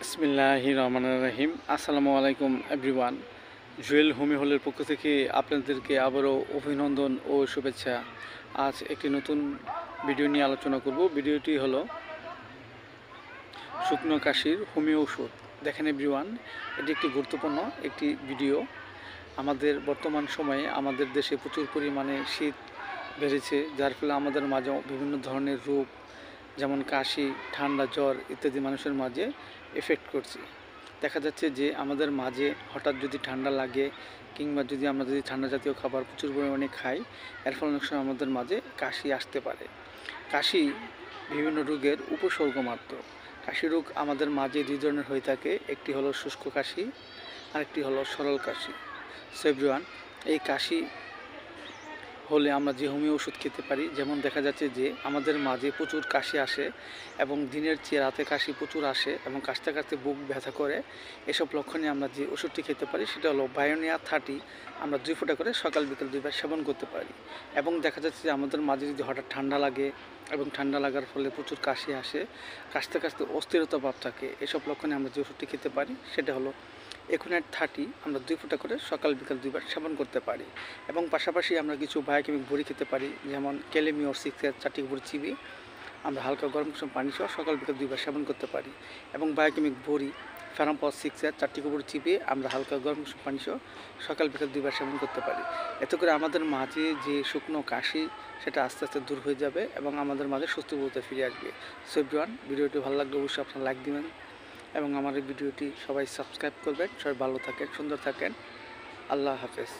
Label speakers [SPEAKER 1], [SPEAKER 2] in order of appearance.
[SPEAKER 1] বিসমিল্লাহির রহমানির রহিম। আসসালামু আলাইকুম এভরিওয়ান। জুয়েল হোমি হলের পক্ষ থেকে আপনাদেরকে আবারও অভিনন্দন ও শুভেচ্ছা। আজ একটি নতুন ভিডিও নিয়ে আলোচনা করব। ভিডিওটি হলো শুকনো কাশির হোমিও ওষুধ। দেখেন এভরিওয়ান, এটি একটি গুরুত্বপূর্ণ একটি ভিডিও। আমাদের বর্তমান সময়ে আমাদের দেশে প্রচুর পরিমাণে শীত বেড়েছে, যার ফলে আমাদের মাঝে বিভিন্ন ধরনের রোগ যেমন কাশি, ঠান্ডা, জ্বর ইত্যাদি মানুষের মাঝে এফেক্ট করছে। দেখা যাচ্ছে যে আমাদের মাঝে হঠাৎ যদি ঠান্ডা লাগে কিংবা আমরা যদি ঠান্ডা জাতীয় খাবার প্রচুর পরিমাণে খাই, এর ফলে অনেক সময় আমাদের মাঝে কাশি আসতে পারে। কাশি বিভিন্ন রোগের উপসর্গ মাত্র। কাশি রোগ আমাদের মাঝে দুই ধরনের হয়ে থাকে, একটি হলো শুষ্ক কাশি আর একটি হলো সরল কাশি। সো এভরিওয়ান, এই কাশি হলে আমরা যে হোমিও ওষুধ খেতে পারি, যেমন দেখা যাচ্ছে যে আমাদের মাঝে প্রচুর কাশি আসে এবং দিনের চেয়ে রাতে কাশি প্রচুর আসে এবং কাশতে কাশতে বুক ব্যথা করে, এসব লক্ষণে আমরা যে ওষুধটি খেতে পারি সেটা হলো বায়োনিয়া 30। আমরা 2 ফোঁটা করে সকাল বিকেল 2 বার সেবন করতে পারি। এবং দেখা যাচ্ছে যে আমাদের মাঝে যদি হঠাৎ ঠান্ডা লাগে এবং ঠান্ডা লাগার ফলে প্রচুর কাশি আসে, কাশতে কাশতে অস্থিরতা ভাব থাকে, এসব লক্ষণে আমরা যে ওষুধটি খেতে পারি সেটা হলো একুনাইট 30। আমরা 2 ফোঁটা করে সকাল বিকাল 2 বার সেবন করতে পারি। এবং পাশাপাশি আমরা কিছু বায়োকেমিক বড়ি খেতে পারি, যেমন ক্যালেমিওর 6 4টি বড়ি চিবিয়ে আমরা হালকা গরম কুসুম পানি সহ সকাল বিকাল 2 বার সেবন করতে পারি। এবং বায়োকেমিক বড়ি ফেরাম্পস 6 4টি বড়ি চিবিয়ে আমরা হালকা গরম কুসুম পানি সহ সকাল বিকাল 2 বার সেবন করতে পারি। এতে করে আমাদের মাঝে যে শুকনো কাশি সেটা আস্তে আস্তে দূর হয়ে যাবে এবং আমাদের মাঝে সুস্থ বোধে ফিরে আসবে। সো এভরিওয়ান, ভিডিওটি ভালো লাগলে অবশ্যই আপনারা লাইক দিবেন এবং আমার এই ভিডিওটি সবাই সাবস্ক্রাইব করবেন। সবাই ভালো থাকেন, সুন্দর থাকেন। আল্লাহ হাফেজ।